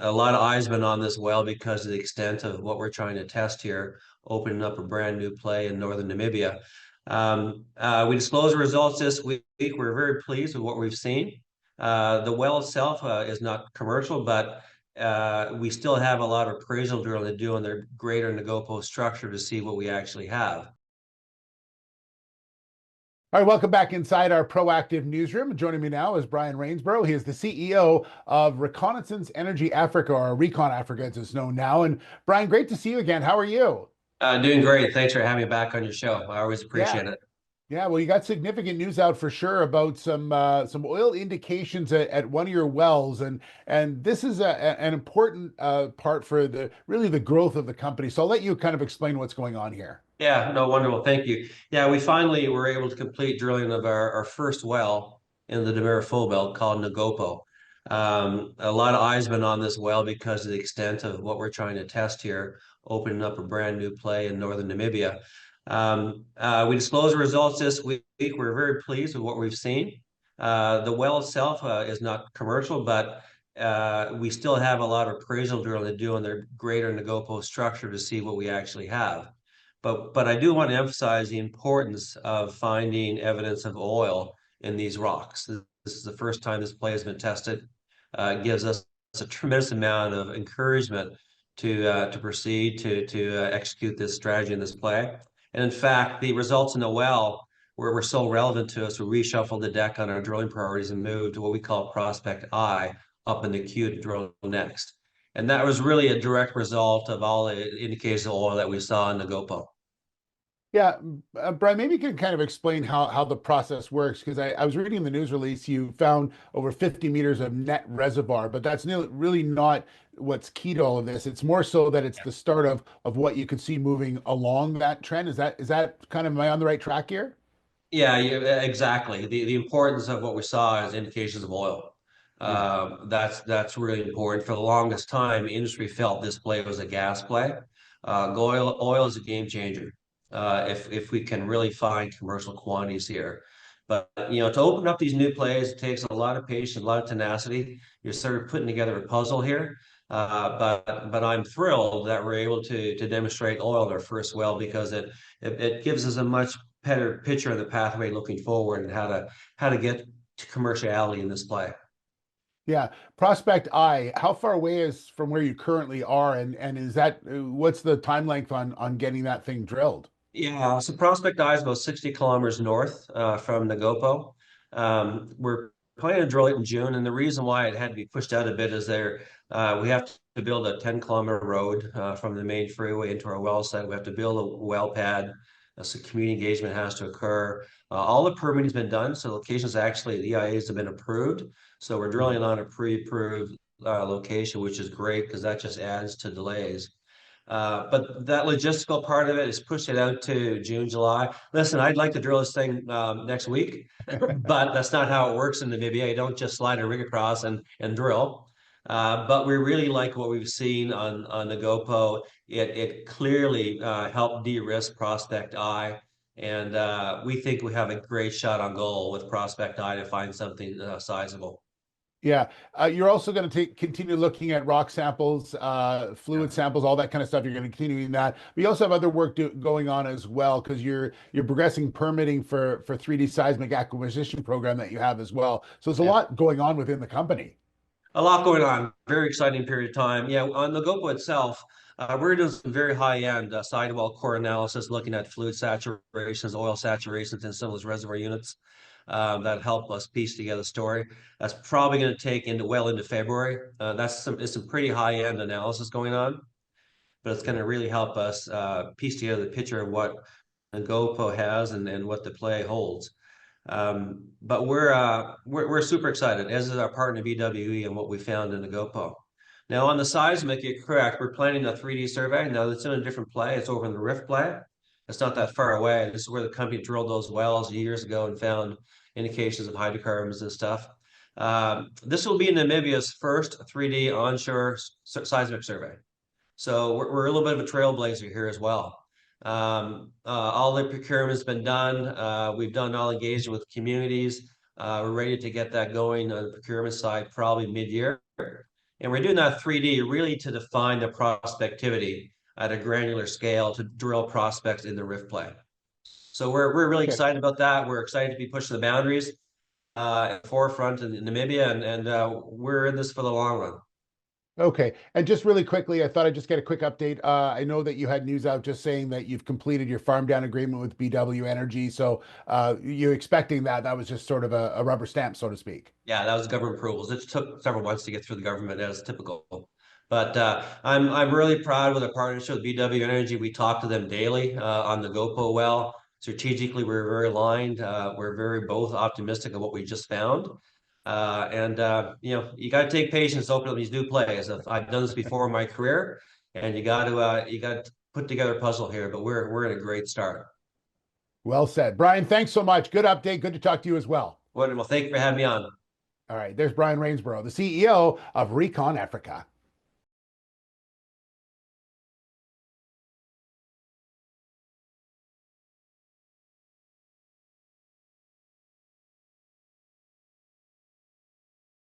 A lot of eyes been on this well because of the extent of what we're trying to test here, opening up a brand new play in northern Namibia. We disclosed the results this week. We're very pleased with what we've seen. The well itself is not commercial, but we still have a lot of appraisal drilling to do on the greater Ngopo structure to see what we actually have. All right, welcome back inside our proactive newsroom. Joining me now is Brian Rainsborough. He is the CEO of Reconnaissance Energy Africa, or ReconAfrica as it's known now. And Brian, great to see you again. How are you? Doing great. Thanks for having me back on your show. I always Yeah, appreciate it. yeah. Well, you got significant news out for sure about some oil indications at one of your wells, and this is an important part for the really the growth of the company. So I'll let you kind of explain what's going on here. Yeah, no, wonderful. Thank you. Yeah, we finally were able to complete drilling of our first well in the Damara Fold Belt called Ngopo. A lot of eyes been on this well because of the extent of what we're trying to test here, opening up a brand new play in northern Namibia. We disclosed the results this week. We're very pleased with what we've seen. The well itself is not commercial, but we still have a lot of appraisal drilling to do on the greater Ngopo structure to see what we actually have. But I do want to emphasize the importance of finding evidence of oil in these rocks. This is the first time this play has been tested. It gives us a tremendous amount of encouragement to proceed to execute this strategy in this play. And in fact, the results in the well were so relevant to us, we reshuffled the deck on our drilling priorities and moved to what we call Prospect I up in the queue to drill next. And that was really a direct result of all the indicators of oil that we saw in the Ngopo. Yeah, Brian, maybe you can kind of explain how the process works because I was reading the news release. You found over 50 meters of net reservoir, but that's really not what's key to all of this. It's more so that it's the start of what you could see moving along that trend. Is that kind of am I on the right track here? Yeah, exactly. The importance of what we saw is indications of oil. Yeah. That's really important. For the longest time, industry felt this play was a gas play. Oil is a game changer. If we can really find commercial quantities here. But to open up these new plays, it takes a lot of patience, a lot of tenacity. You're sort of putting together a puzzle here. But I'm thrilled that we're able to demonstrate oil in our first well because it gives us a much better picture of the pathway looking forward and how to get to commerciality in this play. Yeah. Prospect I, how far away is from where you currently are, and is that what's the time length on getting that thing drilled? Yeah, so Prospect I is about 60 kilometers north from Nagopo. We're planning to drill it in June, and the reason why it had to be pushed out a bit is we have to build a 10-kilometer road from the main freeway into our well site. We have to build a well pad, so community engagement has to occur. All the permitting's been done, so locations actually, the EIAs have been approved. So we're drilling on a pre-approved location, which is great because that just adds to delays. But that logistical part of it is push it out to June, July. Listen, I'd like to drill this thing next week, but that's not how it works in Namibia. You don't just slide a rig across and drill. But we really like what we've seen on the GoPro. It clearly helped de-risk Prospect I, and we think we have a great shot on goal with Prospect I to find something sizable. Yeah, you're also going to continue looking at rock samples, fluid samples, all that kind of stuff. You're going to continue in that. But you also have other work going on as well because you're progressing permitting for 3D seismic acquisition program that you have as well. So there's a Yeah. lot going on within the company. A lot going on. Very exciting period of time. Yeah, on the GoPro itself, we're doing some very high-end sidewall core analysis, looking at fluid saturations, oil saturations in some of those reservoir units that help us piece together the story. That's probably going to take into February. It's some pretty high-end analysis going on, but it's going to really help us piece together the picture of what the GoPro has and what the play holds. But we're super excited, as is our partner VWE and what we found in the GoPro. Now on the seismic, you're correct. We're planning a 3D survey. Now it's in a different play. It's over in the Rift play. It's not that far away. This is where the company drilled those wells years ago and found indications of hydrocarbons and stuff. This will be Namibia's first 3D onshore seismic survey. So we're a little bit of a trailblazer here as well. All the procurement's been done. We've done all engagement with communities. We're ready to get that going on the procurement side probably mid-year. And we're doing that 3D really to define the prospectivity at a granular scale to drill prospects in the Rift play. So we're really Okay. excited about that. We're excited to be pushing the boundaries forefront in Namibia, and we're in this for the long run. Okay. And just really quickly, I thought I'd just get a quick update. I know that you had news out just saying that you've completed your farm down agreement with BW Energy. So you expecting that? That was just sort of a rubber stamp, so to speak. Yeah, that was government approvals. It took several months to get through the government, as typical. But I'm really proud with our partnership with BW Energy. We talk to them daily on the Ngopo Well. Strategically, we're very aligned. We're very both optimistic of what we just found. And you know, you got to take patience to open up these new plays. I've done this before in my career, and you got to put together a puzzle here. But we're in a great start. Well said. Brian, thanks so much. Good update. Good to talk to you as well. Wonderful. Thank you for having me on. All right. There's Brian Rainsborough, the CEO of Recon Africa.